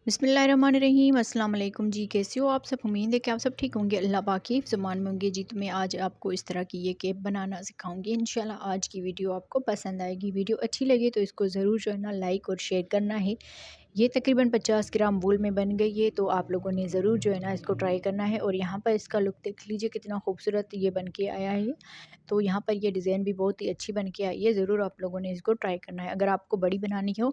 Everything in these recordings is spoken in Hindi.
बिस्मिल्लाहिर्रहमानिर्रहीम अस्सलाम वालेकुम जी। कैसे हो आप सब? उम्मीद है कि आप सब ठीक होंगे, अल्लाह पाक की ज़ुबान में होंगे जी। तो मैं आज आपको इस तरह की ये केक बनाना सिखाऊंगी। इंशाल्लाह आज की वीडियो आपको पसंद आएगी। वीडियो अच्छी लगे तो इसको ज़रूर जो है ना लाइक और शेयर करना है। ये तकरीबन 50 ग्राम बोल में बन गई है, तो आप लोगों ने ज़रूर जो है ना इसको ट्राई करना है। और यहाँ पर इसका लुक देख लीजिए कितना खूबसूरत ये बन के आया है। तो यहाँ पर ये डिज़ाइन भी बहुत ही अच्छी बन के आई है। ज़रूर आप लोगों ने इसको ट्राई करना है। अगर आपको बड़ी बनानी हो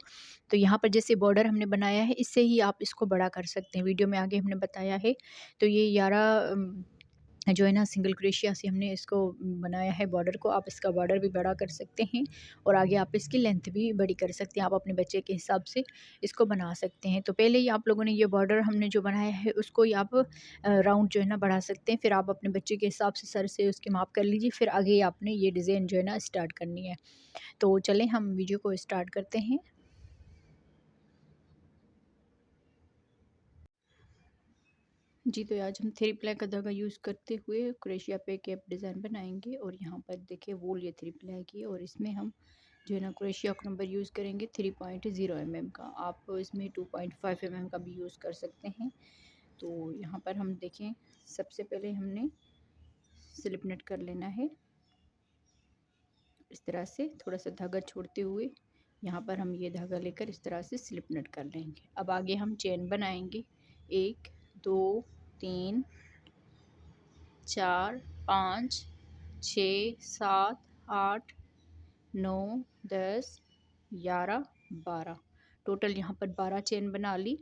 तो यहाँ पर जैसे बॉर्डर हमने बनाया है, इससे ही आप इसको बड़ा कर सकते हैं। वीडियो में आगे हमने बताया है। तो ये 11 जो है ना सिंगल क्रोशिया से हमने इसको बनाया है बॉर्डर को। आप इसका बॉर्डर भी बड़ा कर सकते हैं और आगे आप इसकी लेंथ भी बड़ी कर सकते हैं। आप अपने बच्चे के हिसाब से इसको बना सकते हैं। तो पहले ही आप लोगों ने ये बॉर्डर हमने जो बनाया है उसको ही आप राउंड जो है ना बढ़ा सकते हैं। फिर आप अपने बच्चे के हिसाब से सर से उसके माप कर लीजिए। फिर आगे आपने ये डिज़ाइन जो है ना स्टार्ट करनी है। तो चलें हम वीडियो को स्टार्ट करते हैं। जी, तो आज हम 3 प्लाई का धागा यूज़ करते हुए क्रोशिया पे कैप डिज़ाइन बनाएंगे। और यहाँ पर देखिए वूल ये 3 प्लाई की है और इसमें हम जो है ना क्रोशिया का नंबर यूज़ करेंगे 3.0 का। आप इसमें 2.5 का भी यूज़ कर सकते हैं। तो यहाँ पर हम देखें, सबसे पहले हमने स्लिप नेट कर लेना है इस तरह से, थोड़ा सा धागा छोड़ते हुए यहाँ पर हम ये धागा लेकर इस तरह से स्लिप नेट कर लेंगे। अब आगे हम चेन बनाएंगे 1 2 3 4 5 6 7 8 9 10 11 12, टोटल यहाँ पर 12 चेन बना ली।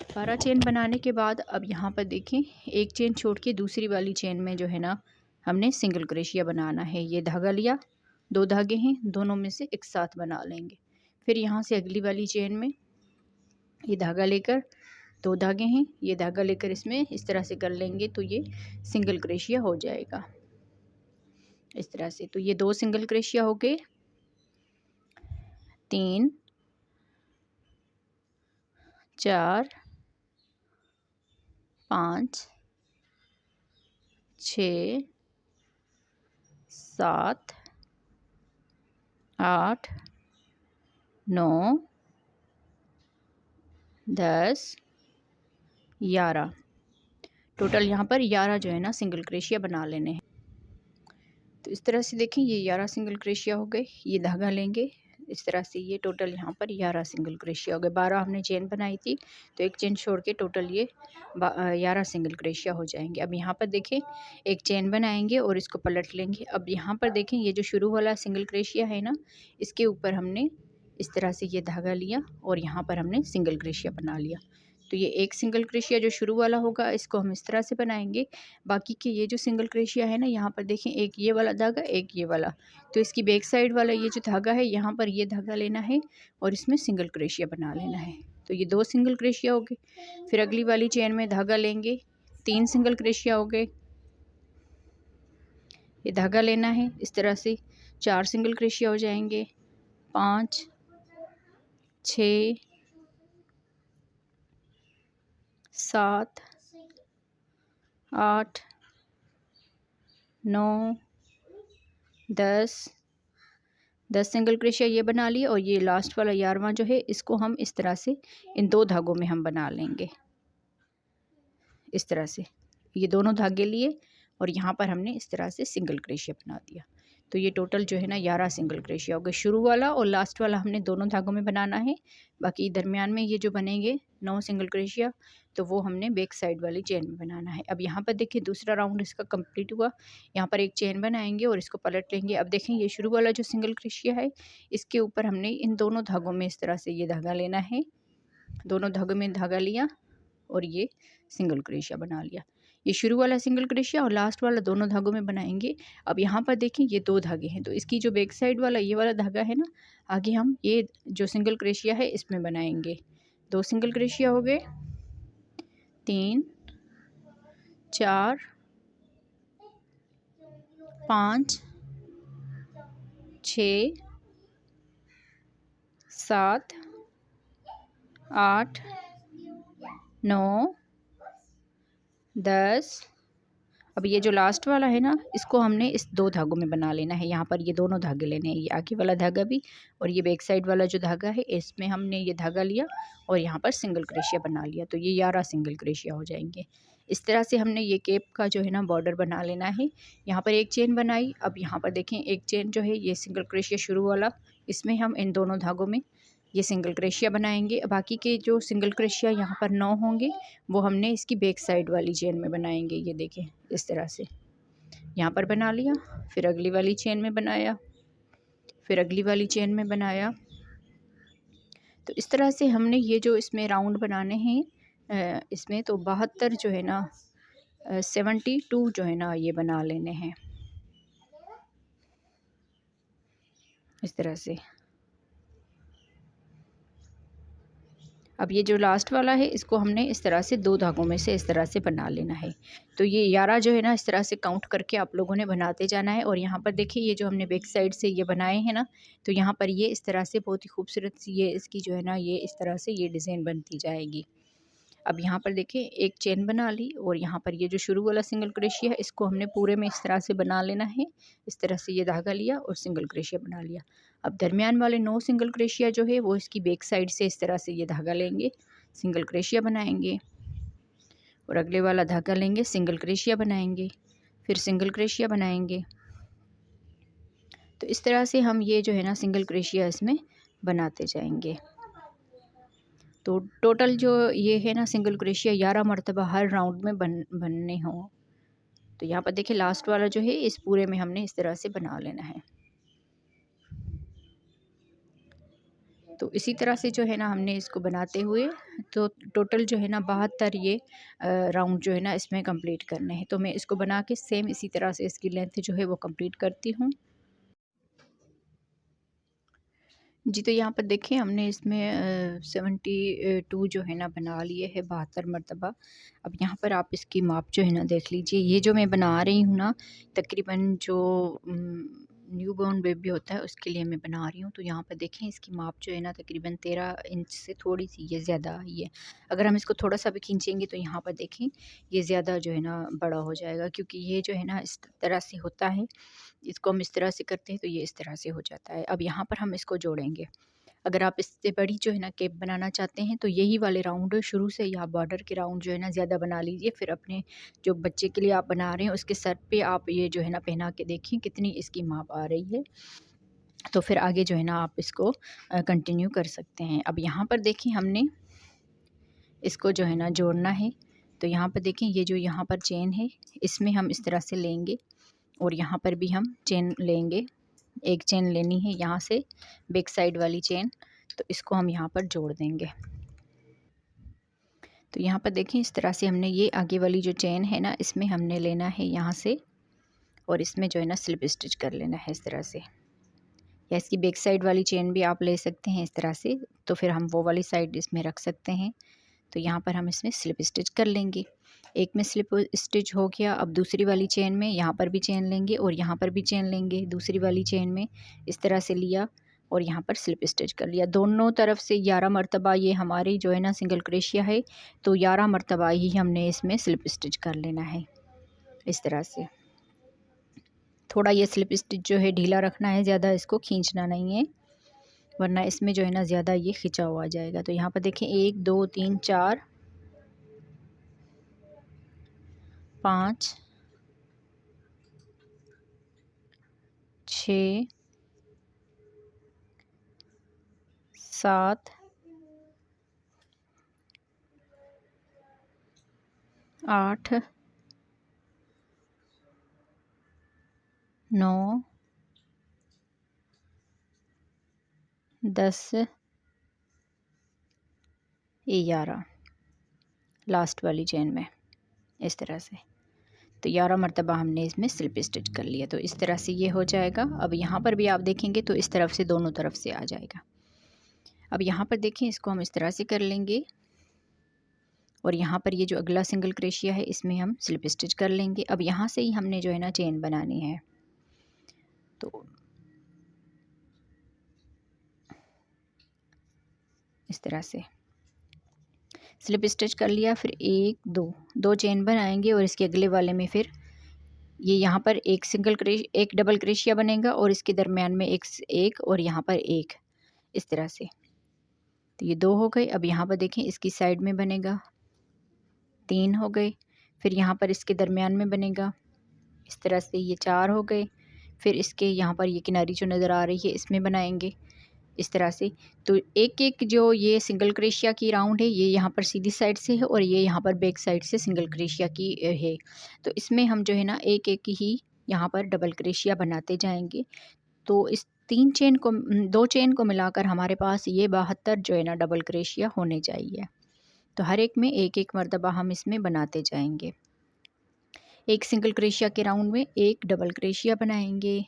12 चेन बनाने के बाद अब यहाँ पर देखें, एक चेन छोड़ के दूसरी वाली चेन में जो है ना हमने सिंगल क्रोशिया बनाना है। ये धागा लिया, 2 धागे हैं, दोनों में से एक साथ बना लेंगे। फिर यहाँ से अगली वाली चेन में ये धागा लेकर, 2 धागे हैं, ये धागा लेकर इसमें इस तरह से कर लेंगे तो ये सिंगल क्रोशिया हो जाएगा इस तरह से। तो ये 2 सिंगल क्रोशिया हो गए, 3 4 5 6 7 8 9 10 11, टोटल यहाँ पर 11 जो है ना सिंगल क्रोशिया बना लेने हैं। तो इस तरह से देखें, ये 11 सिंगल क्रोशिया हो गए। ये धागा लेंगे इस तरह से, ये टोटल यहाँ पर 11 सिंगल क्रोशिया हो गए। 12 हमने चेन बनाई थी तो एक चेन छोड़ के टोटल ये 11 सिंगल क्रोशिया हो जाएंगे। अब यहाँ पर देखें, एक चेन बनाएंगे और इसको पलट लेंगे। अब यहाँ पर देखें, ये जो शुरू वाला सिंगल क्रोशिया है ना, इसके ऊपर हमने इस तरह से ये धागा लिया और यहाँ पर हमने सिंगल क्रोशिया बना लिया। तो ये एक सिंगल क्रोशिया जो शुरू वाला होगा इसको हम इस तरह से बनाएंगे। बाकी के ये जो सिंगल क्रोशिया है ना, यहाँ पर देखें, एक ये वाला धागा, एक ये वाला, तो इसकी बैक साइड वाला ये जो धागा है यहाँ पर ये धागा लेना है और इसमें सिंगल क्रोशिया बना लेना है। तो ये 2 सिंगल क्रोशिया हो गए। फिर अगली वाली चेन में धागा लेंगे, 3 सिंगल क्रोशिया हो गए। ये धागा लेना है इस तरह से, 4 सिंगल क्रोशिया हो जाएंगे, 5 6 7 8 9 10 सिंगल क्रोशिया ये बना लिए। और ये लास्ट वाला 11वां जो है इसको हम इस तरह से इन 2 धागों में हम बना लेंगे इस तरह से। ये दोनों धागे लिए और यहाँ पर हमने इस तरह से सिंगल क्रोशिया बना दिया। तो ये टोटल जो है ना 11 सिंगल क्रोशिया हो गए। शुरू वाला और लास्ट वाला हमने दोनों धागों में बनाना है। बाकी दरमियान में ये जो बनेंगे 9 सिंगल क्रोशिया, तो वो हमने बैक साइड वाली चेन में बनाना है। अब यहाँ पर देखिए दूसरा राउंड इसका कंप्लीट हुआ। यहाँ पर एक चेन बनाएंगे और इसको पलट लेंगे। अब देखें, ये शुरू वाला जो सिंगल क्रोशिया है इसके ऊपर हमने इन दोनों धागों में इस तरह से ये धागा लेना है। दोनों धागों में धागा लिया और ये सिंगल क्रोशिया बना लिया। ये शुरू वाला सिंगल क्रोशिया और लास्ट वाला दोनों धागों में बनाएंगे। अब यहाँ पर देखें, ये 2 धागे हैं, तो इसकी जो बैक साइड वाला ये वाला धागा है ना, आगे हम ये जो सिंगल क्रोशिया है इसमें बनाएंगे। 2 सिंगल क्रोशिया हो गए, 3 4 5 6 7 8 9 10 अब ये जो लास्ट वाला है ना, इसको हमने इस 2 धागों में बना लेना है। यहाँ पर ये दोनों धागे लेने हैं, ये आगे वाला धागा भी और ये बैक साइड वाला जो धागा है, इसमें हमने ये धागा लिया और यहाँ पर सिंगल क्रोशिया बना लिया। तो ये 11 सिंगल क्रोशिया हो जाएंगे। इस तरह से हमने ये केप का जो है ना बॉर्डर बना लेना है। यहाँ पर एक चेन बनाई। अब यहाँ पर देखें, एक चेन जो है ये सिंगल क्रोशिया शुरू वाला, इसमें हम इन दोनों धागों में ये सिंगल क्रोशिया बनाएंगे। बाकी के जो सिंगल क्रोशिया यहाँ पर 9 होंगे, वो हमने इसकी बैक साइड वाली चेन में बनाएंगे। ये देखें, इस तरह से यहाँ पर बना लिया, फिर अगली वाली चेन में बनाया, फिर अगली वाली चेन में बनाया। तो इस तरह से हमने ये जो इसमें राउंड बनाने हैं, इसमें तो 72 जो है ना 72 जो है ना ये बना लेने हैं इस तरह से। अब ये जो लास्ट वाला है, इसको हमने इस तरह से 2 धागों में से इस तरह से बना लेना है। तो ये 11 जो है ना इस तरह से काउंट करके आप लोगों ने बनाते जाना है। और यहाँ पर देखिए, ये जो हमने बैक साइड से ये बनाए हैं ना, तो यहाँ पर ये इस तरह से बहुत ही खूबसूरत सी ये इसकी जो है ना ये इस तरह से ये डिज़ाइन बनती जाएगी। अब यहाँ पर देखिए, एक चेन बना ली और यहाँ पर ये जो शुरू वाला सिंगल क्रोशिया है, इसको हमने पूरे में इस तरह से बना लेना है। इस तरह से ये धागा लिया और सिंगल क्रोशिया बना लिया। अब दरमियान वाले 9 सिंगल क्रोशिया जो है वो इसकी बैक साइड से इस तरह से ये धागा लेंगे, सिंगल क्रोशिया बनाएंगे और अगले वाला धागा लेंगे, सिंगल क्रोशिया बनाएंगे, फिर सिंगल क्रोशिया बनाएंगे। तो इस तरह से हम ये जो है ना सिंगल क्रोशिया इसमें बनाते जाएंगे। तो टोटल जो ये है ना सिंगल क्रोशिया 11 मरतबा हर राउंड में बनने हों। तो यहाँ पर देखिए, लास्ट वाला जो है इस पूरे में हमने इस तरह से बना लेना है। तो इसी तरह से जो है ना हमने इसको बनाते हुए तो टोटल जो है ना 72 ये राउंड जो है ना इसमें कंप्लीट करने हैं। तो मैं इसको बना के सेम इसी तरह से इसकी लेंथ जो है वो कंप्लीट करती हूँ। जी, तो यहाँ पर देखिए, हमने इसमें 72 जो है ना बना लिए है 72 मरतबा। अब यहाँ पर आप इसकी माप जो है ना देख लीजिए। ये जो मैं बना रही हूँ ना, तकरीबन जो न्यू बॉर्न बेबी होता है उसके लिए मैं बना रही हूँ। तो यहाँ पर देखें, इसकी माप जो है ना तकरीबन 13 इंच से थोड़ी सी ये ज़्यादा आई है। अगर हम इसको थोड़ा सा भी खींचेंगे तो यहाँ पर देखें ये ज़्यादा जो है ना बड़ा हो जाएगा, क्योंकि ये जो है ना इस तरह से होता है। इसको हम इस तरह से करते हैं तो ये इस तरह से हो जाता है। अब यहाँ पर हम इसको जोड़ेंगे। अगर आप इससे बड़ी जो है ना केप बनाना चाहते हैं तो यही वाले राउंड शुरू से या बॉर्डर के राउंड जो है ना ज़्यादा बना लीजिए। फिर अपने जो बच्चे के लिए आप बना रहे हैं उसके सर पे आप ये जो है ना पहना के देखिए कितनी इसकी माप आ रही है। तो फिर आगे जो है ना आप इसको कंटिन्यू कर सकते हैं। अब यहाँ पर देखिए, हमने इसको जो है ना जोड़ना है। तो यहाँ पर देखें, ये जो यहाँ पर चेन है इसमें हम इस तरह से लेंगे और यहाँ पर भी हम चेन लेंगे। एक चेन लेनी है यहाँ से, बैक साइड वाली चेन। तो इसको हम यहाँ पर जोड़ देंगे। तो यहाँ पर देखें, इस तरह से हमने ये आगे वाली जो चेन है ना इसमें हमने लेना है यहाँ से और इसमें जो है ना स्लिप स्टिच कर लेना है इस तरह से। या इसकी बैक साइड वाली चेन भी आप ले सकते हैं इस तरह से। तो फिर हम वो वाली साइड इसमें रख सकते हैं। तो यहाँ पर हम इसमें स्लिप स्टिच कर लेंगे। एक में स्लिप स्टिच हो गया। अब दूसरी वाली चेन में यहाँ पर भी चेन लेंगे और यहाँ पर भी चेन लेंगे। दूसरी वाली चेन में इस तरह से लिया और यहाँ पर स्लिप स्टिच कर लिया। दोनों तरफ से 11 मरतबा ये हमारी जो है ना सिंगल क्रोशिया है, तो 11 मरतबा ही हमने इसमें स्लिप स्टिच कर लेना है इस तरह से। थोड़ा ये स्लिप स्टिच जो है ढीला रखना है, ज़्यादा इसको खींचना नहीं है, वरना इसमें जो है ना ज़्यादा ये खिंचा हुआ जाएगा। तो यहाँ पर देखें 1 2 3 4 5 6 7 8 9 10 11 लास्ट वाली चेन में इस तरह से। तो 11 मरतबा हमने इसमें स्लिप स्टिच कर लिया। तो इस तरह से ये हो जाएगा। अब यहाँ पर भी आप देखेंगे तो इस तरफ से दोनों तरफ से आ जाएगा। अब यहाँ पर देखें, इसको हम इस तरह से कर लेंगे और यहाँ पर ये जो अगला सिंगल क्रोशिया है इसमें हम स्लिप स्टिच कर लेंगे। अब यहाँ से ही हमने जो है ना चेन बनानी है। तो इस तरह से स्लिप स्टिच कर लिया, फिर 1 2 चेन बनाएंगे और इसके अगले वाले में फिर ये यहाँ पर एक डबल क्रोशिया बनेगा और इसके दरमियान में एक और यहाँ पर एक, इस तरह से। तो ये 2 हो गए। अब यहाँ पर देखें इसकी साइड में बनेगा 3 हो गए। फिर यहाँ पर इसके दरमियान में बनेगा इस तरह से, ये 4 हो गए। फिर इसके यहाँ पर ये किनारी जो नज़र आ रही है इसमें बनाएंगे इस तरह से। तो एक एक जो ये सिंगल क्रोशिया की राउंड है ये यहाँ पर सीधी साइड से है और ये यहाँ पर बैक साइड से सिंगल क्रोशिया की है। तो इसमें हम जो है ना एक एक ही यहाँ पर डबल क्रोशिया बनाते जाएंगे। तो इस 2 चेन को मिलाकर हमारे पास ये 72 जो है ना डबल क्रोशिया होने चाहिए। तो हर एक में एक एक मरतबा हम इसमें बनाते जाएंगे। एक सिंगल क्रोशिया के राउंड में एक डबल क्रोशिया बनाएंगे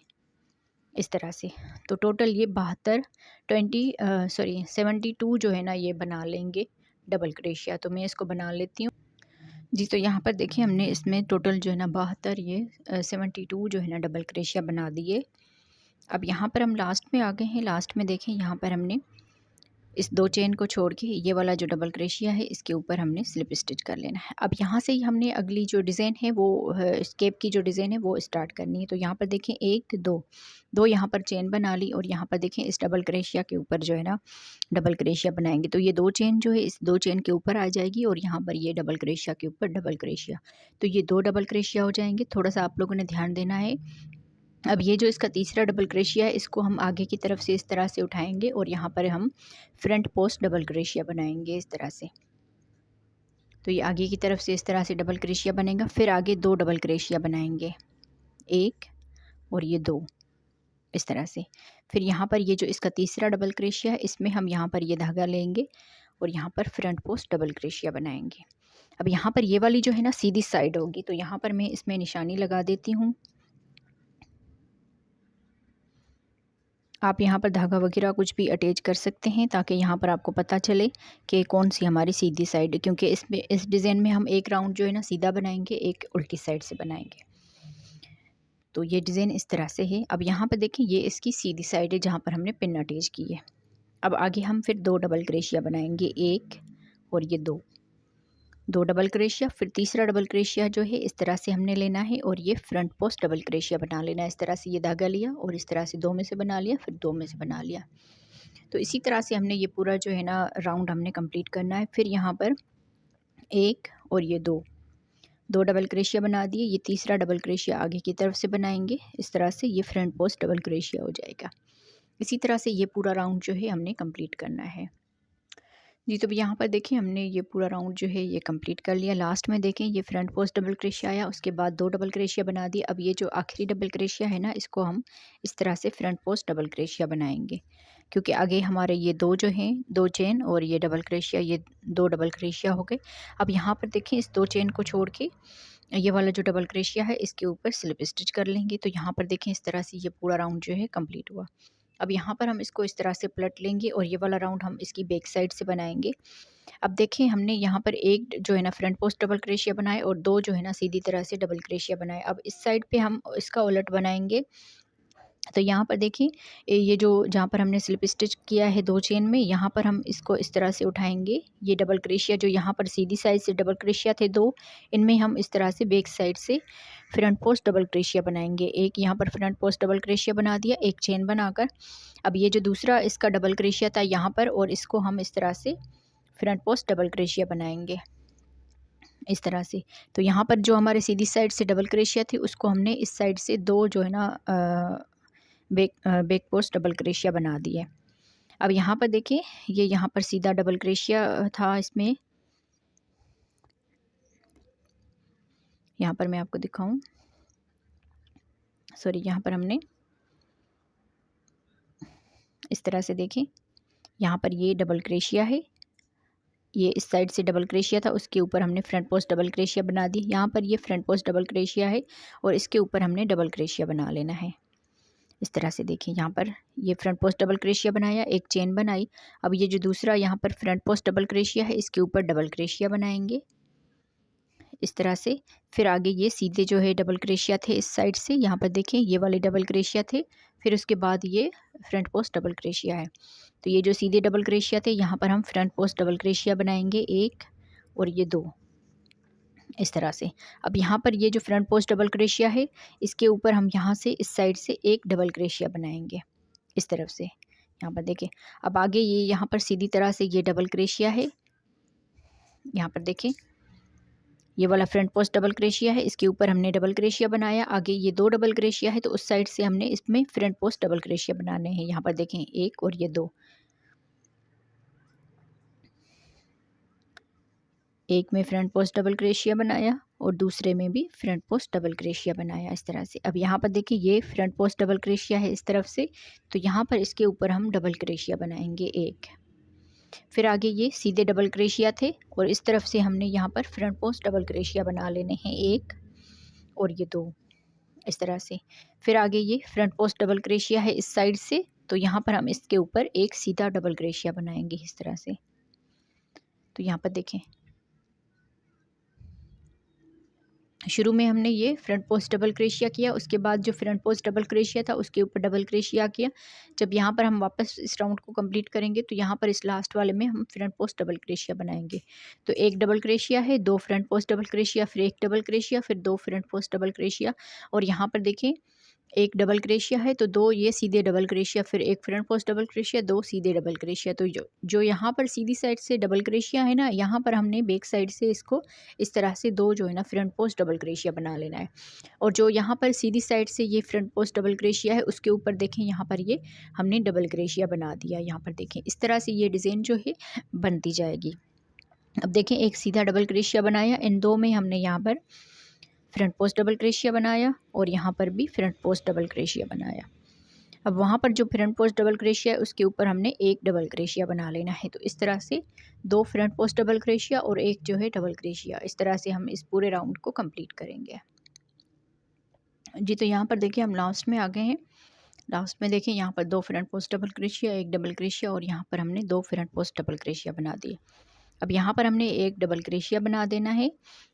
इस तरह से। तो टोटल ये 72 जो है ना ये बना लेंगे डबल क्रोशिया। तो मैं इसको बना लेती हूँ जी। तो यहाँ पर देखिए हमने इसमें टोटल जो है ना 72 जो है ना डबल क्रोशिया बना दिए। अब यहाँ पर हम लास्ट में आ गए हैं। लास्ट में देखें यहाँ पर हमने इस 2 चेन को छोड़ के ये वाला जो डबल क्रोशिया है इसके ऊपर हमने स्लिप स्टिच कर लेना है। अब यहाँ से ही हमने अगली जो डिज़ाइन है वो स्केप की जो डिज़ाइन है वो स्टार्ट करनी है। तो यहाँ पर देखें 1 2 यहाँ पर चेन बना ली और यहाँ पर देखें इस डबल क्रोशिया के ऊपर जो है ना डबल क्रोशिया बनाएंगे। तो ये 2 चेन जो है इस 2 चेन के ऊपर आ जाएगी और यहाँ पर ये डबल क्रोशिया के ऊपर डबल क्रोशिया। तो ये 2 डबल क्रोशिया हो जाएंगे। थोड़ा सा आप लोगों ने ध्यान देना है। अब ये जो इसका तीसरा डबल क्रोशिया है इसको हम आगे की तरफ से इस तरह से उठाएंगे और यहाँ पर हम फ्रंट पोस्ट डबल क्रोशिया बनाएंगे इस तरह से। तो ये आगे की तरफ से इस तरह से डबल क्रोशिया बनेगा। फिर आगे 2 डबल क्रोशिया बनाएंगे, 1 और ये 2 इस तरह से। फिर यहाँ पर ये जो इसका तीसरा डबल क्रोशिया है इसमें हम यहाँ पर ये धागा लेंगे और यहाँ पर फ्रंट पोस्ट डबल क्रोशिया बनाएंगे। अब यहाँ पर ये वाली जो है ना सीधी साइड होगी। तो यहाँ पर मैं इसमें निशानी लगा देती हूँ। आप यहाँ पर धागा वगैरह कुछ भी अटैच कर सकते हैं ताकि यहाँ पर आपको पता चले कि कौन सी हमारी सीधी साइड है, क्योंकि इस डिज़ाइन में हम एक राउंड जो है ना सीधा बनाएंगे, एक उल्टी साइड से बनाएंगे। तो ये डिज़ाइन इस तरह से है। अब यहाँ पर देखें ये इसकी सीधी साइड है जहाँ पर हमने पिन अटैच की है। अब आगे हम फिर 2 डबल क्रोशिया बनाएंगे, 1 और ये 2 डबल क्रोशिया। फिर तीसरा डबल क्रोशिया जो है इस तरह से हमने लेना है और ये फ्रंट पोस्ट डबल क्रोशिया बना लेना है। इस तरह से ये धागा लिया और इस तरह से 2 में से बना लिया, फिर 2 में से बना लिया। तो इसी तरह से हमने ये पूरा जो है ना राउंड हमने कंप्लीट करना है। फिर यहाँ पर 1 और ये 2 डबल क्रोशिया बना दिए। ये तीसरा डबल क्रोशिया आगे की तरफ से बनाएंगे इस तरह से, ये फ्रंट पोस्ट डबल क्रोशिया हो जाएगा। इसी तरह से ये पूरा राउंड जो है हमने कंप्लीट करना है जी। तो यहाँ पर देखिए हमने ये पूरा राउंड जो है ये कंप्लीट कर लिया। लास्ट में देखें ये फ्रंट पोस्ट डबल क्रोशिया आया, उसके बाद 2 डबल क्रोशिया बना दिए। अब ये जो आखिरी डबल क्रोशिया है ना इसको हम इस तरह से फ्रंट पोस्ट डबल क्रोशिया बनाएंगे, क्योंकि आगे हमारे ये 2 जो हैं 2 चेन और ये डबल क्रोशिया, ये 2 डबल क्रोशिया हो गए। अब यहाँ पर देखें इस 2 चेन को छोड़ के ये वाला जो डबल क्रोशिया है इसके ऊपर स्लिप स्टिच कर लेंगे। तो यहाँ पर देखें इस तरह से ये पूरा राउंड जो है कंप्लीट हुआ। अब यहाँ पर हम इसको इस तरह से पलट लेंगे और ये वाला राउंड हम इसकी बैक साइड से बनाएंगे। अब देखें हमने यहाँ पर एक जो है ना फ्रंट पोस्ट डबल क्रोशिया बनाए और 2 जो है ना सीधी तरह से डबल क्रोशिया बनाए। अब इस साइड पे हम इसका उलट बनाएंगे। तो यहाँ पर देखिए ये जो जहाँ पर हमने स्लिप स्टिच किया है 2 चेन में, यहाँ पर हम इसको इस तरह से उठाएंगे। ये डबल क्रोशिया जो यहाँ पर सीधी साइड से डबल क्रोशिया थे 2, इनमें हम इस तरह से बैक साइड से फ्रंट पोस्ट डबल क्रोशिया बनाएंगे। एक यहाँ पर फ्रंट पोस्ट डबल क्रोशिया बना दिया एक चेन बनाकर। अब ये जो दूसरा इसका डबल क्रोशिया था यहाँ पर, और इसको हम इस तरह से फ्रंट पोस्ट डबल क्रोशिया बनाएंगे इस तरह से। तो यहाँ पर जो हमारे सीधी साइड से डबल क्रोशिया थी उसको हमने इस साइड से 2 जो है ना बैक पोस्ट डबल क्रोशिया बना दिए। अब यहाँ पर देखिए ये यहाँ पर सीधा डबल क्रोशिया था इसमें, यहाँ पर मैं आपको दिखाऊं, सॉरी यहाँ पर हमने इस तरह से देखें यहाँ पर ये डबल क्रोशिया है, ये इस साइड से डबल क्रोशिया था, उसके ऊपर हमने फ्रंट पोस्ट डबल क्रोशिया बना दी। यहाँ पर ये फ्रंट पोस्ट डबल क्रोशिया है और इसके ऊपर हमने डबल क्रोशिया बना लेना है इस तरह से। देखिए यहाँ पर ये फ्रंट पोस्ट डबल क्रोशिया बनाया, एक चेन बनाई। अब ये जो दूसरा यहाँ पर फ्रंट पोस्ट डबल क्रोशिया है इसके ऊपर डबल क्रोशिया बनाएंगे इस तरह से। फिर आगे ये सीधे जो है डबल क्रोशिया थे इस साइड से, यहाँ पर देखें ये वाले डबल क्रोशिया थे। फिर उसके बाद ये फ्रंट पोस्ट डबल क्रोशिया है। तो ये जो सीधे डबल क्रोशिया थे यहाँ पर हम फ्रंट पोस्ट डबल क्रोशिया बनाएंगे 1 और ये 2 इस तरह से। अब यहाँ पर ये जो फ्रंट पोस्ट डबल क्रोशिया है, इसके ऊपर हम यहाँ से इस साइड से एक डबल क्रोशिया बनाएंगे इस तरफ से। यहाँ पर देखें, अब आगे ये यहाँ पर सीधी तरह से ये डबल क्रोशिया है, यहाँ पर देखें ये वाला फ्रंट पोस्ट डबल क्रोशिया है, इसके ऊपर हमने डबल क्रोशिया बनाया। आगे ये दो डबल क्रोशिया है, तो उस साइड से हमने इसमें फ्रंट पोस्ट डबल क्रोशिया बनाने हैं। यहाँ पर देखें एक और ये दो, एक में फ्रंट पोस्ट डबल क्रोशिया बनाया और दूसरे में भी फ्रंट पोस्ट डबल क्रोशिया बनाया इस तरह से। अब यहाँ पर देखिए ये फ्रंट पोस्ट डबल क्रोशिया है इस तरफ से, तो यहाँ पर इसके ऊपर हम डबल क्रोशिया बनाएंगे एक। फिर आगे ये सीधे डबल क्रोशिया थे और इस तरफ से हमने यहाँ पर फ्रंट पोस्ट डबल क्रोशिया बना लेने हैं एक और ये दो इस तरह से। फिर आगे ये फ्रंट पोस्ट डबल क्रोशिया है इस साइड से, तो यहाँ पर हम इसके ऊपर एक सीधा डबल क्रोशिया बनाएंगे इस तरह से। तो यहाँ पर देखें शुरू में हमने ये फ्रंट पोस्ट डबल क्रोशिया किया, उसके बाद जो फ्रंट पोस्ट डबल क्रोशिया था उसके ऊपर डबल क्रोशिया किया। जब यहाँ पर हम वापस इस राउंड को कंप्लीट करेंगे तो यहाँ पर इस लास्ट वाले में हम फ्रंट पोस्ट डबल क्रोशिया बनाएंगे। तो एक डबल क्रोशिया है, दो फ्रंट पोस्ट डबल क्रोशिया, फिर एक डबल क्रोशिया, फिर दो फ्रंट पोस्ट डबल क्रोशिया। और यहाँ पर देखें एक डबल क्रोशिया है तो दो ये सीधे डबल क्रोशिया, फिर एक फ्रंट पोस्ट डबल क्रोशिया, दो सीधे डबल क्रोशिया। तो जो यहाँ पर सीधी साइड से डबल क्रोशिया है ना, यहाँ पर हमने बैक साइड से इसको इस तरह से दो जो है ना फ्रंट पोस्ट डबल क्रोशिया बना लेना है। और जो यहाँ पर सीधी साइड से ये फ्रंट पोस्ट डबल क्रोशिया है उसके ऊपर देखें यहाँ पर ये हमने डबल क्रोशिया बना दिया। यहाँ पर देखें इस तरह से ये डिज़ाइन जो है बनती जाएगी। अब देखें एक सीधा डबल क्रोशिया बनाया, इन दो में हमने यहाँ पर फ्रंट पोस्ट डबल क्रोशिया बनाया और यहाँ पर भी फ्रंट पोस्ट डबल क्रोशिया बनाया। अब वहाँ पर जो फ्रंट पोस्ट डबल क्रोशिया है उसके ऊपर हमने एक डबल क्रोशिया बना लेना है। तो इस तरह से दो फ्रंट पोस्ट डबल क्रोशिया और एक जो है डबल क्रोशिया, इस तरह से हम इस पूरे राउंड को कंप्लीट करेंगे जी। तो यहाँ पर देखिए हम लास्ट में आ गए हैं। लास्ट में देखें यहाँ पर दो फ्रंट पोस्ट डबल क्रोशिया, एक डबल क्रोशिया और यहाँ पर हमने दो फ्रंट पोस्ट डबल क्रोशिया बना दिए। अब यहाँ पर हमने एक डबल क्रोशिया बना देना है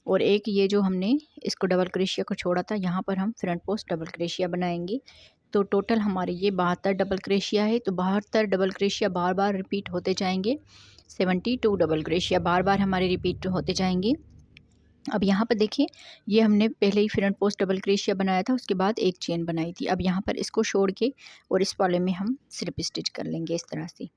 और एक ये जो हमने इसको डबल क्रोशिया को छोड़ा था यहाँ पर हम फ्रंट पोस्ट डबल क्रोशिया बनाएंगे। तो टोटल हमारे ये 72 डबल क्रोशिया है। तो 72 डबल क्रोशिया बार बार रिपीट होते जाएंगे। 72 डबल क्रोशिया बार बार हमारे रिपीट होते जाएंगे। अब यहाँ पर देखिए ये हमने पहले ही फ्रंट पोस्ट डबल क्रोशिया बनाया था, उसके बाद एक चेन बनाई थी। अब यहाँ पर इसको छोड़ के और इस वाले में हम स्लिप स्टिच कर लेंगे इस तरह से।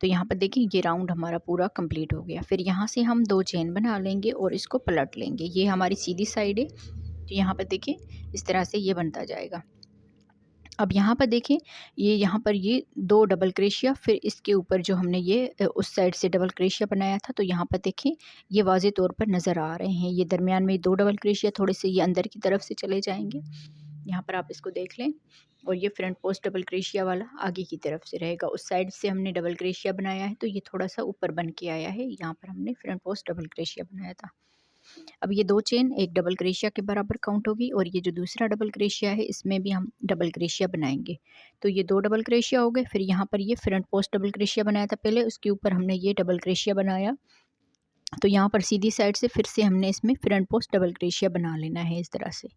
तो यहाँ पर देखिए ये राउंड हमारा पूरा कंप्लीट हो गया। फिर यहाँ से हम दो चेन बना लेंगे और इसको पलट लेंगे। ये हमारी सीधी साइड है, तो यहाँ पर देखिए इस तरह से ये बनता जाएगा। अब यहाँ पर देखें ये यहाँ पर ये दो डबल क्रोशिया, फिर इसके ऊपर जो हमने ये उस साइड से डबल क्रोशिया बनाया था, तो यहाँ पर देखें ये वाज़े तौर पर नज़र आ रहे हैं। ये दरमियान में दो डबल क्रोशिया थोड़े से ये अंदर की तरफ से चले जाएंगे। यहाँ पर आप इसको देख लें। और ये फ्रंट पोस्ट डबल क्रोशिया वाला आगे की तरफ से रहेगा। उस साइड से हमने डबल क्रोशिया बनाया है तो ये थोड़ा सा ऊपर बन के आया है। यहाँ पर हमने फ्रंट पोस्ट डबल क्रोशिया बनाया था। अब ये दो चेन एक डबल क्रोशिया के बराबर काउंट होगी और ये जो दूसरा डबल क्रोशिया है इसमें भी हम डबल क्रोशिया बनाएंगे। तो ये दो डबल क्रोशिया हो गए। फिर यहाँ पर ये फ्रंट पोस्ट डबल क्रोशिया बनाया था पहले, उसके ऊपर हमने ये डबल क्रोशिया बनाया। तो यहाँ पर सीधी साइड से फिर से हमने इसमें फ्रंट पोस्ट डबल क्रोशिया बना लेना है इस तरह से।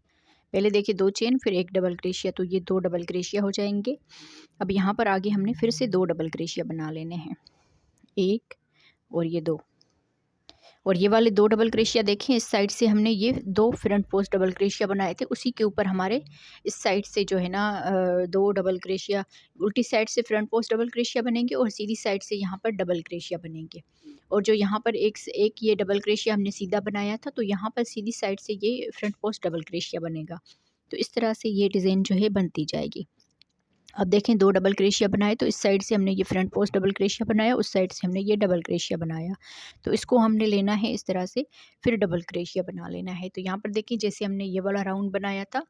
पहले देखिए दो चेन फिर एक डबल क्रोशिया, तो ये दो डबल क्रोशिया हो जाएंगे। अब यहाँ पर आगे हमने फिर से दो डबल क्रोशिया बना लेने हैं, एक और ये दो। और ये वाले दो डबल क्रोशिया देखें इस साइड से हमने ये दो फ्रंट पोस्ट डबल क्रोशिया बनाए थे, उसी के ऊपर हमारे इस साइड से जो है ना दो डबल क्रोशिया उल्टी साइड से फ्रंट पोस्ट डबल क्रोशिया बनेंगे और सीधी साइड से यहाँ पर डबल क्रोशिया बनेंगे। और जो यहाँ पर एक ये डबल क्रोशिया हमने सीधा बनाया था, तो यहाँ पर सीधी साइड से ये फ्रंट पोस्ट डबल क्रोशिया बनेगा। तो इस तरह से ये डिज़ाइन जो है बनती जाएगी। अब देखें दो डबल क्रोशिया बनाए, तो इस साइड से हमने ये फ्रंट पोस्ट डबल क्रोशिया बनाया, उस साइड से हमने ये डबल क्रोशिया बनाया। तो इसको हमने लेना है इस तरह से, फिर डबल क्रोशिया बना लेना है। तो यहाँ पर देखिए जैसे हमने ये वाला राउंड बनाया था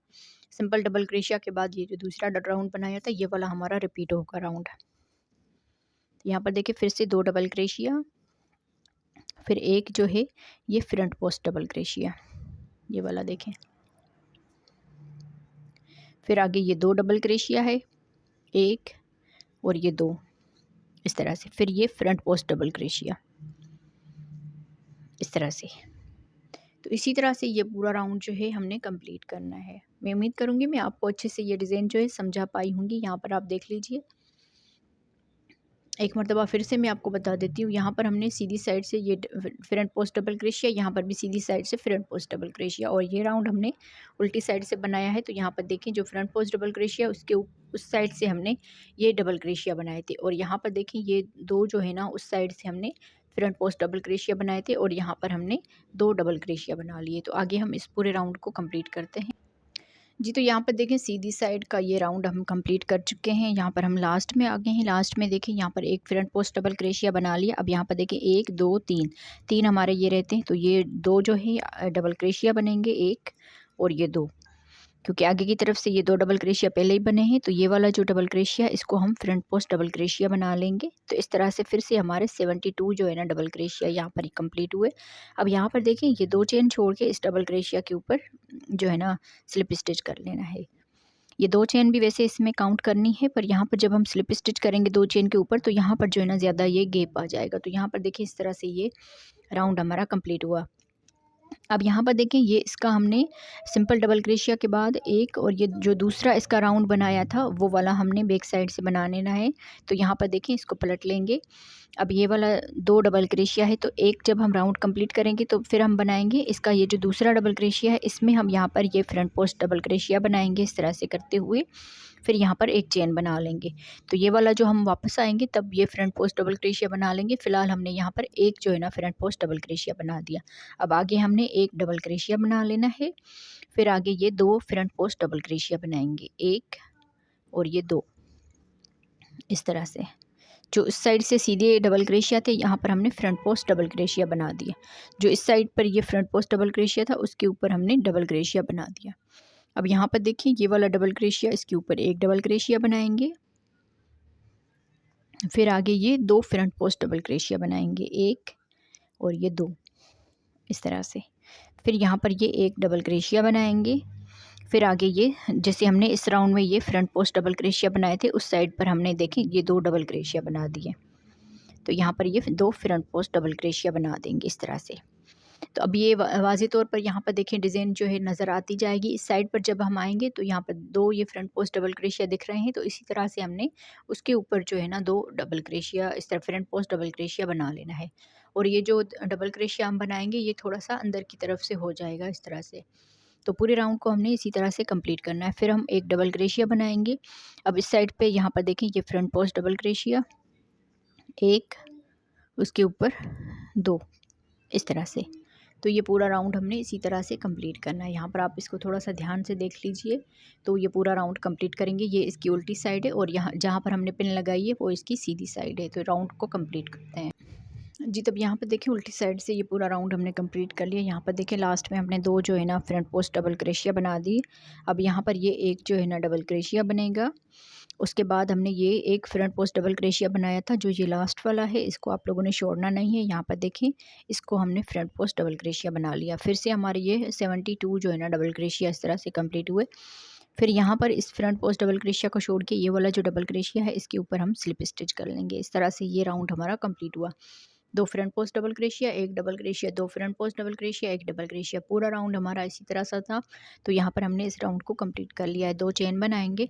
सिंपल डबल क्रोशिया के बाद, ये जो दूसरा राउंड बनाया था ये वाला हमारा रिपीट होगा राउंड। यहाँ पर देखिए फिर से दो डबल क्रोशिया, फिर एक जो है ये फ्रंट पोस्ट डबल क्रोशिया, ये वाला देखें। फिर आगे ये दो डबल क्रोशिया है, एक और ये दो, इस तरह से। फिर ये फ्रंट पोस्ट डबल क्रोशिया इस तरह से। तो इसी तरह से ये पूरा राउंड जो है हमने कंप्लीट करना है। मैं उम्मीद करूँगी मैं आपको अच्छे से ये डिज़ाइन जो है समझा पाई होंगी। यहाँ पर आप देख लीजिए एक मरतबा फिर से मैं आपको बता देती हूँ, यहाँ पर हमने सीधी साइड से ये फ्रंट पोस्ट डबल क्रोशिया, यहाँ पर भी सीधी साइड से फ्रंट पोस्ट डबल क्रोशिया, और ये राउंड हमने उल्टी साइड से बनाया है। तो यहाँ पर देखें जो फ्रंट पोस्ट डबल क्रोशिया उसके उस साइड से हमने ये डबल क्रोशिया बनाए थे, और यहाँ पर देखें ये दो जो है ना उस साइड से हमने फ्रंट पोस्ट डबल क्रोशिया बनाए थे, और यहाँ पर हमने 2 डबल क्रोशिया बना लिए। तो आगे हम इस पूरे राउंड को कंप्लीट करते हैं। जी, तो यहाँ पर देखें सीधी साइड का ये राउंड हम कंप्लीट कर चुके हैं। यहाँ पर हम लास्ट में आ गए हैं। लास्ट में देखें यहाँ पर एक फ्रंट पोस्ट डबल क्रोशिया बना लिया। अब यहाँ पर देखें 1 2 3 3 हमारे ये रहते हैं, तो ये 2 जो है डबल क्रोशिया बनेंगे, 1 और ये 2, क्योंकि आगे की तरफ से ये 2 डबल क्रोशिया पहले ही बने हैं। तो ये वाला जो डबल क्रोशिया है इसको हम फ्रंट पोस्ट डबल क्रोशिया बना लेंगे। तो इस तरह से फिर से हमारे 72 जो है ना डबल क्रोशिया यहाँ पर कंप्लीट हुए। अब यहाँ पर देखें ये 2 चेन छोड़ के इस डबल क्रोशिया के ऊपर जो है ना स्लिप स्टिच कर लेना है। ये 2 चेन भी वैसे इसमें काउंट करनी है, पर यहाँ पर जब हम स्लिप स्टिच करेंगे 2 चेन के ऊपर, तो यहाँ पर जो है ना ज़्यादा ये गैप आ जाएगा। तो यहाँ पर देखिए इस तरह से ये राउंड हमारा कंप्लीट हुआ। अब यहाँ पर देखें ये इसका हमने सिंपल डबल क्रोशिया के बाद एक, और ये जो दूसरा इसका राउंड बनाया था वो वाला हमने बैक साइड से बना लेना है। तो यहाँ पर देखें इसको पलट लेंगे। अब ये वाला 2 डबल क्रोशिया है, तो एक जब हम राउंड कंप्लीट करेंगे तो फिर हम बनाएंगे इसका ये जो दूसरा डबल क्रोशिया है, इसमें हम यहाँ पर ये फ्रंट पोस्ट डबल क्रोशिया बनाएंगे इस तरह से करते हुए। फिर यहाँ पर एक चेन बना लेंगे। तो ये वाला जो हम वापस आएंगे तब ये फ्रंट पोस्ट डबल क्रोशिया बना लेंगे। फ़िलहाल हमने यहाँ पर एक जो है ना फ्रंट पोस्ट डबल क्रोशिया बना दिया। अब आगे हमने एक डबल क्रोशिया बना लेना है। फिर आगे ये 2 फ्रंट पोस्ट डबल क्रोशिया बनाएंगे, 1 और ये 2, इस तरह से। जो इस साइड से सीधे डबल क्रोशिया थे यहाँ पर हमने फ्रंट पोस्ट डबल क्रोशिया बना दिया। जो इस साइड पर ये फ्रंट पोस्ट डबल क्रोशिया था उसके ऊपर हमने डबल क्रोशिया बना दिया। अब यहाँ पर देखिए ये वाला डबल क्रोशिया, इसके ऊपर एक डबल क्रोशिया बनाएंगे। फिर आगे ये 2 फ्रंट पोस्ट डबल क्रोशिया बनाएंगे, 1 और ये 2, इस तरह से। फिर यहाँ पर ये एक डबल क्रोशिया बनाएंगे। फिर आगे ये जैसे हमने इस राउंड में ये फ्रंट पोस्ट डबल क्रोशिया बनाए थे उस साइड पर हमने देखें ये 2 डबल क्रोशिया बना दिए। तो यहाँ पर ये 2 फ्रंट पोस्ट डबल क्रोशिया बना देंगे इस तरह से। तो अब ये वाज़े तौर पर यहाँ पर देखें डिज़ाइन जो है नज़र आती जाएगी। इस साइड पर जब हम आएंगे तो यहाँ पर 2 ये फ्रंट पोस्ट डबल क्रोशिया दिख रहे हैं, तो इसी तरह से हमने उसके ऊपर जो है ना 2 डबल क्रोशिया इस तरह फ्रंट पोस्ट डबल क्रोशिया बना लेना है। और ये जो डबल क्रोशिया हम बनाएंगे ये थोड़ा सा अंदर की तरफ से हो जाएगा इस तरह से। तो पूरे राउंड को हमने इसी तरह से कंप्लीट करना है। फिर हम एक डबल क्रोशिया बनाएंगे। अब इस साइड पे यहाँ पर देखें ये फ्रंट पोस्ट डबल क्रोशिया, 1 उसके ऊपर 2, इस तरह से। तो ये पूरा राउंड हमने इसी तरह से कंप्लीट करना है। यहाँ पर आप इसको थोड़ा सा ध्यान से देख लीजिए। तो ये पूरा राउंड कंप्लीट करेंगे। ये इसकी उल्टी साइड है और यहाँ जहाँ पर हमने पिन लगाई है वो इसकी सीधी साइड है। तो राउंड को कंप्लीट करते हैं। जी, तब यहाँ पर देखिए उल्टी साइड से ये पूरा राउंड हमने कंप्लीट कर लिया। यहाँ पर देखिए लास्ट में हमने 2 जो है ना फ्रंट पोस्ट डबल क्रोशिया बना दी। अब यहाँ पर ये एक जो है ना डबल क्रोशिया बनेगा। उसके बाद हमने ये एक फ्रंट पोस्ट डबल क्रोशिया बनाया था, जो ये लास्ट वाला है इसको आप लोगों ने छोड़ना नहीं है। यहाँ पर देखें इसको हमने फ्रंट पोस्ट डबल क्रोशिया बना लिया। फिर से हमारे ये 72 जो है ना डबल क्रोशिया इस तरह से कंप्लीट हुए। फिर यहाँ पर इस फ्रंट पोस्ट डबल क्रोशिया को छोड़ के ये वाला जो डबल क्रोशिया है इसके ऊपर हम स्लिप स्टिच कर लेंगे। इस तरह से ये राउंड हमारा कंप्लीट हुआ। 2 front post double crochet, 1 double crochet, 2 front post double crochet, 1 double crochet. पूरा राउंड हमारा इसी तरह सा था। तो यहाँ पर हमने इस राउंड को कंप्लीट कर लिया है। 2 चेन बनाएंगे।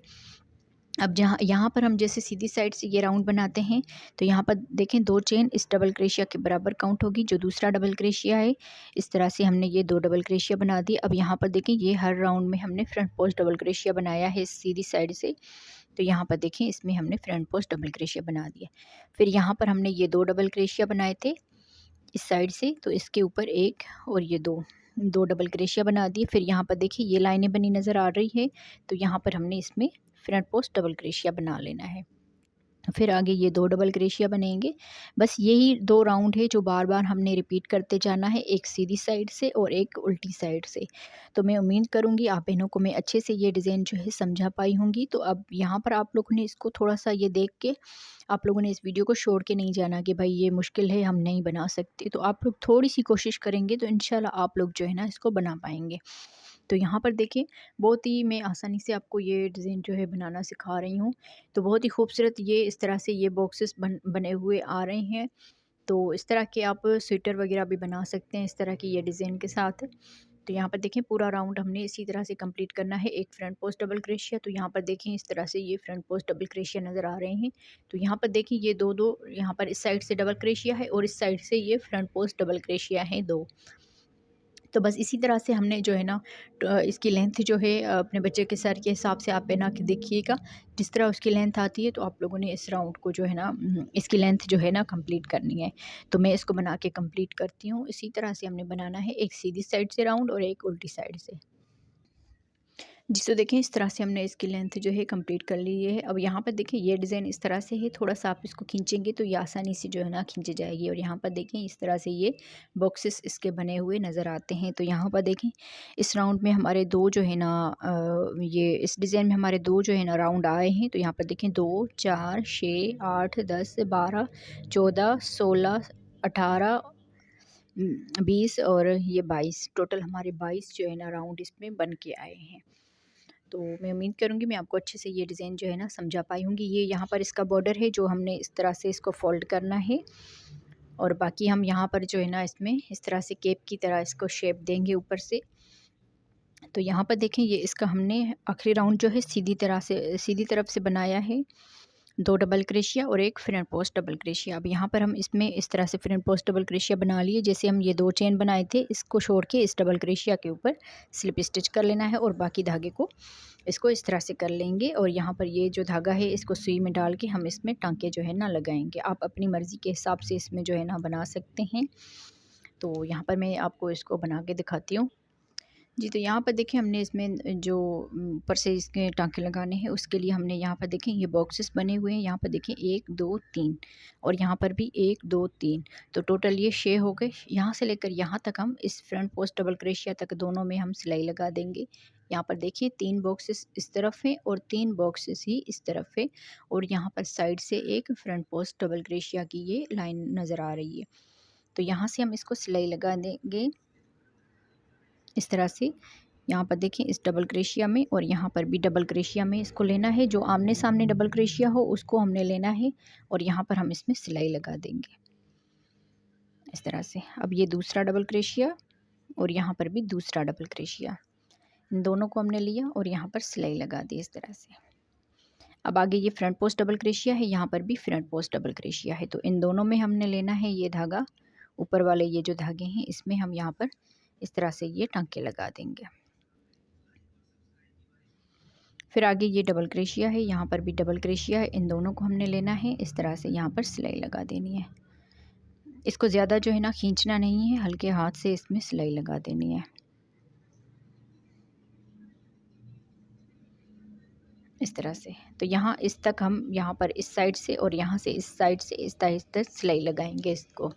अब जहाँ यहाँ पर हम जैसे सीधी साइड से ये राउंड बनाते हैं, तो यहाँ पर देखें 2 चेन इस डबल क्रोशिया के बराबर काउंट होगी। जो दूसरा डबल क्रोशिया है इस तरह से हमने ये 2 डबल क्रोशिया बना दी। अब यहाँ पर देखें ये हर राउंड में हमने फ्रंट पोस्ट डबल क्रोशिया बनाया है इस सीधी साइड से। तो यहाँ पर देखें इसमें हमने फ्रंट पोस्ट डबल क्रोशिया बना दिया। फिर यहाँ पर हमने ये 2 डबल क्रोशिया बनाए थे इस साइड से, तो इसके ऊपर 1 और ये 2 डबल क्रोशिया बना दिए। फिर यहाँ पर देखिए ये लाइनें बनी नज़र आ रही है, तो यहाँ पर हमने इसमें फ्रंट पोस्ट डबल क्रोशिया बना लेना है। फिर आगे ये 2 डबल क्रोशिया बनेंगे। बस यही 2 राउंड है जो बार बार हमने रिपीट करते जाना है, एक सीधी साइड से और एक उल्टी साइड से। तो मैं उम्मीद करूँगी आप बहनों को मैं अच्छे से ये डिज़ाइन जो है समझा पाई होंगी। तो अब यहाँ पर आप लोगों ने इसको थोड़ा सा ये देख के आप लोगों ने इस वीडियो को छोड़ के नहीं जाना कि भाई ये मुश्किल है हम नहीं बना सकते। तो आप लोग थोड़ी सी कोशिश करेंगे तो इंशाल्लाह आप लोग जो है ना इसको बना पाएंगे। तो यहाँ पर देखिए बहुत ही मैं आसानी से आपको ये डिज़ाइन जो है बनाना सिखा रही हूँ। तो बहुत ही खूबसूरत ये इस तरह से ये बॉक्सेस बने हुए आ रहे हैं। तो इस तरह के आप स्वेटर वगैरह भी बना सकते हैं इस तरह की ये डिज़ाइन के साथ। तो यहाँ पर देखें पूरा राउंड हमने इसी तरह से कंप्लीट करना है। एक फ्रंट पोस्ट डबल क्रोशिया, तो यहाँ पर देखें इस तरह से ये फ्रंट पोस्ट डबल क्रोशिया नज़र आ रहे हैं। तो यहाँ पर देखिए ये दो दो यहाँ पर इस साइड से डबल क्रोशिया है और इस साइड से ये फ्रंट पोस्ट डबल क्रोशिया है दो। तो बस इसी तरह से हमने जो है ना इसकी लेंथ जो है अपने बच्चे के सर के हिसाब से आप बना के देखिएगा। जिस तरह उसकी लेंथ आती है तो आप लोगों ने इस राउंड को जो है ना इसकी लेंथ जो है ना कंप्लीट करनी है। तो मैं इसको बना के कंप्लीट करती हूँ। इसी तरह से हमने बनाना है, एक सीधी साइड से राउंड और एक उल्टी साइड से। जी, तो देखें इस तरह से हमने इसकी लेंथ जो है कंप्लीट कर ली है। अब यहाँ पर देखें ये डिज़ाइन इस तरह से है, थोड़ा-सा आप इसको खींचेंगे तो ये आसानी से जो है ना खींच जाएगी। और यहाँ पर देखें इस तरह से ये बॉक्सेस इसके बने हुए नज़र आते हैं। तो यहाँ पर देखें इस राउंड में हमारे दो जो है ना ये इस डिज़ाइन में हमारे दो जो है ना राउंड आए हैं। तो यहाँ पर देखें 2, 4, 6, 8, 10, 12, 14, 16, 18, 20 और ये 22, टोटल हमारे 22 जो है ना राउंड इसमें बन के आए हैं। तो मैं उम्मीद करूँगी मैं आपको अच्छे से ये डिज़ाइन जो है ना समझा पाई होंगी। ये यहाँ पर इसका बॉर्डर है जो हमने इस तरह से इसको फ़ोल्ड करना है और बाकी हम यहाँ पर जो है ना इसमें इस तरह से केप की तरह इसको शेप देंगे ऊपर से। तो यहाँ पर देखें ये इसका हमने आखिरी राउंड जो है सीधी तरफ से बनाया है। 2 डबल क्रोशिया और एक फ्रंट पोस्ट डबल क्रोशिया। अब यहाँ पर हम इसमें इस तरह से फ्रंट पोस्ट डबल क्रोशिया बना लिए। जैसे हम ये 2 चेन बनाए थे इसको छोड़ के इस डबल क्रोशिया के ऊपर स्लिप स्टिच कर लेना है और बाकी धागे को इसको इस तरह से कर लेंगे। और यहाँ पर ये जो धागा है इसको सुई में डाल के हम इसमें टांके जो है ना लगाएंगे। आप अपनी मर्ज़ी के हिसाब से इसमें जो है ना बना सकते हैं। तो यहाँ पर मैं आपको इसको बना के दिखाती हूँ। जी, तो यहाँ पर देखिए हमने इसमें जो ऊपर से इसके टाँके लगाने हैं उसके लिए हमने यहाँ पर देखें ये बॉक्सेस बने हुए हैं। यहाँ पर देखें 1, 2, 3 और यहाँ पर भी 1, 2, 3, तो टोटल ये 6 हो गए। यहाँ से लेकर यहाँ तक हम इस फ्रंट पोस्ट डबल क्रोशिया तक दोनों में हम सिलाई लगा देंगे। यहाँ पर देखिए 3 बॉक्सेस इस तरफ हैं और 3 बॉक्सेस ही इस तरफ है और यहाँ पर साइड से एक फ्रंट पोस्ट डबल क्रोशिया की ये लाइन नज़र आ रही है। तो यहाँ से हम इसको सिलाई लगा देंगे इस तरह से। यहाँ पर देखें इस डबल क्रोशिया में और यहाँ पर भी डबल क्रोशिया में इसको लेना है। जो आमने सामने डबल क्रोशिया हो उसको हमने लेना है और यहाँ पर हम इसमें सिलाई लगा देंगे इस तरह से। अब ये दूसरा डबल क्रोशिया और यहाँ पर भी दूसरा डबल क्रोशिया, इन दोनों को हमने लिया और यहाँ पर सिलाई लगा दी इस तरह से। अब आगे ये फ्रंट पोस्ट डबल क्रोशिया है, यहाँ पर भी फ्रंट पोस्ट डबल क्रोशिया है। तो इन दोनों में हमने लेना है ये धागा, ऊपर वाले ये जो धागे हैं इसमें हम यहाँ पर इस तरह से ये टांके लगा देंगे। फिर आगे ये डबल क्रोशिया है, यहाँ पर भी डबल क्रोशिया है, इन दोनों को हमने लेना है इस तरह से यहाँ पर सिलाई लगा देनी है। इसको ज़्यादा जो है ना खींचना नहीं है, हल्के हाथ से इसमें सिलाई लगा देनी है इस तरह से। तो यहाँ इस तक हम यहाँ पर इस साइड से और यहाँ से इस साइड से इस तरह सिलाई लगाएंगे इसको।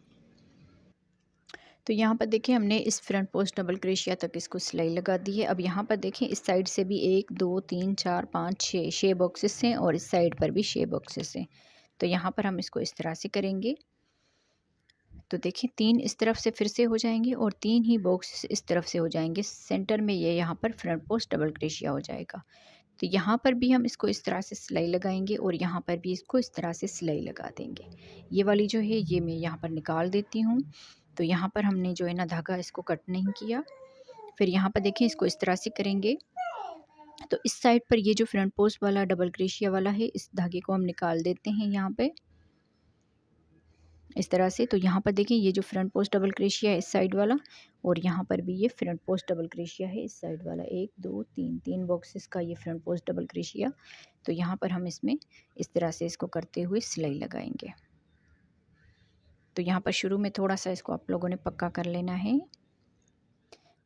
तो यहाँ पर देखिए हमने इस फ्रंट पोस्ट डबल क्रोशिया तक इसको सिलाई लगा दी है। अब यहाँ पर देखें इस साइड से भी 1, 2, 3, 4, 5, 6 बॉक्सेस हैं और इस साइड पर भी 6 बॉक्सेस हैं। तो यहाँ पर हम इसको इस तरह से करेंगे। तो देखिए 3 इस तरफ से फिर से हो जाएंगे और 3 ही बॉक्सेस इस तरफ से हो जाएंगे। सेंटर में ये यहाँ पर फ्रंट पोस्ट डबल क्रोशिया हो जाएगा। तो यहाँ पर भी हम इसको इस तरह से सिलाई लगाएंगे और यहाँ पर भी इसको इस तरह से सिलाई लगा देंगे। ये वाली जो है ये मैं यहाँ पर निकाल देती हूँ। तो यहाँ पर हमने जो है ना धागा इसको कट नहीं किया। फिर यहाँ पर देखें इसको इस तरह से करेंगे। तो इस साइड पर ये जो फ्रंट पोस्ट वाला डबल क्रोशिया वाला है इस धागे को हम निकाल देते हैं यहाँ पे इस तरह से। तो यहाँ पर देखिए ये जो फ्रंट पोस्ट डबल क्रोशिया है इस साइड वाला और यहाँ पर भी ये फ्रंट पोस्ट डबल क्रोशिया है इस साइड वाला। 1, 2, 3, 3 बॉक्सेस का ये फ्रंट पोस्ट डबल क्रोशिया। तो यहाँ पर हम इसमें इस तरह से इसको करते हुए सिलाई लगाएंगे। तो यहाँ पर शुरू में थोड़ा सा इसको आप लोगों ने पक्का कर लेना है।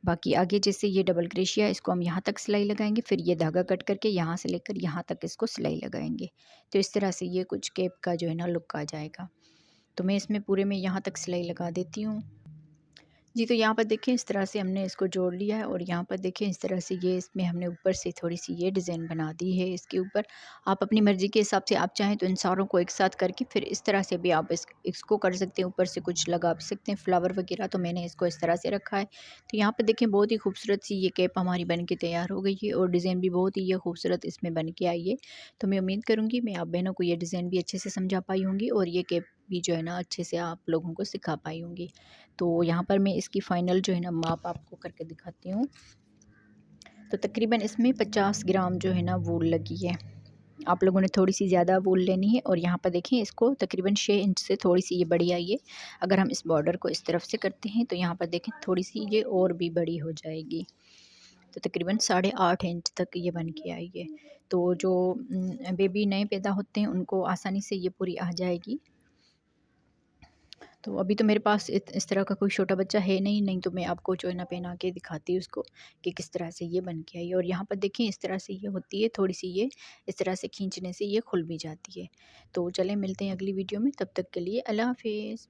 बाकी आगे जैसे ये डबल क्रोशिया इसको हम यहाँ तक सिलाई लगाएंगे, फिर ये धागा कट करके यहाँ से लेकर यहाँ तक इसको सिलाई लगाएंगे। तो इस तरह से ये कुछ केप का जो है ना लुक आ जाएगा। तो मैं इसमें पूरे में यहाँ तक सिलाई लगा देती हूँ। जी, तो यहाँ पर देखें इस तरह से हमने इसको जोड़ लिया है और यहाँ पर देखें इस तरह से ये इसमें हमने ऊपर से थोड़ी सी ये डिज़ाइन बना दी है इसके ऊपर। आप अपनी मर्ज़ी के हिसाब से आप चाहें तो इन सारों को एक साथ करके फिर इस तरह से भी आप इसको कर सकते हैं, ऊपर से कुछ लगा भी सकते हैं फ्लावर वगैरह। तो मैंने इसको इस तरह से रखा है। तो यहाँ पर देखें बहुत ही खूबसूरत सी ये कैप हमारी बन के तैयार हो गई है और डिज़ाइन भी बहुत ही ये खूबसूरत इसमें बन के आई है। तो मैं उम्मीद करूँगी मैं आप बहनों को ये डिज़ाइन भी अच्छे से समझा पाई होंगी और ये कैप भी जो है ना अच्छे से आप लोगों को सिखा पाई होंगी। तो यहाँ पर मैं इसकी फ़ाइनल जो है ना माप आपको करके दिखाती हूँ। तो तकरीबन इसमें 50 ग्राम जो है ना वूल लगी है। आप लोगों ने थोड़ी सी ज़्यादा वूल लेनी है। और यहाँ पर देखें इसको तकरीबन 6 इंच से थोड़ी सी ये बड़ी आई है। अगर हम इस बॉर्डर को इस तरफ से करते हैं तो यहाँ पर देखें थोड़ी सी ये और भी बड़ी हो जाएगी। तो तकरीबन 8.5 इंच तक ये बन के आई है। तो जो बेबी नए पैदा होते हैं उनको आसानी से ये पूरी आ जाएगी। तो अभी तो मेरे पास इस तरह का कोई छोटा बच्चा है नहीं तो मैं आपको जो है ना पहना के दिखाती हूँ उसको कि किस तरह से ये बन के आई। और यहाँ पर देखिए इस तरह से ये होती है, थोड़ी सी ये इस तरह से खींचने से ये खुल भी जाती है। तो चलें मिलते हैं अगली वीडियो में, तब तक के लिए अल्लाह हाफिज़।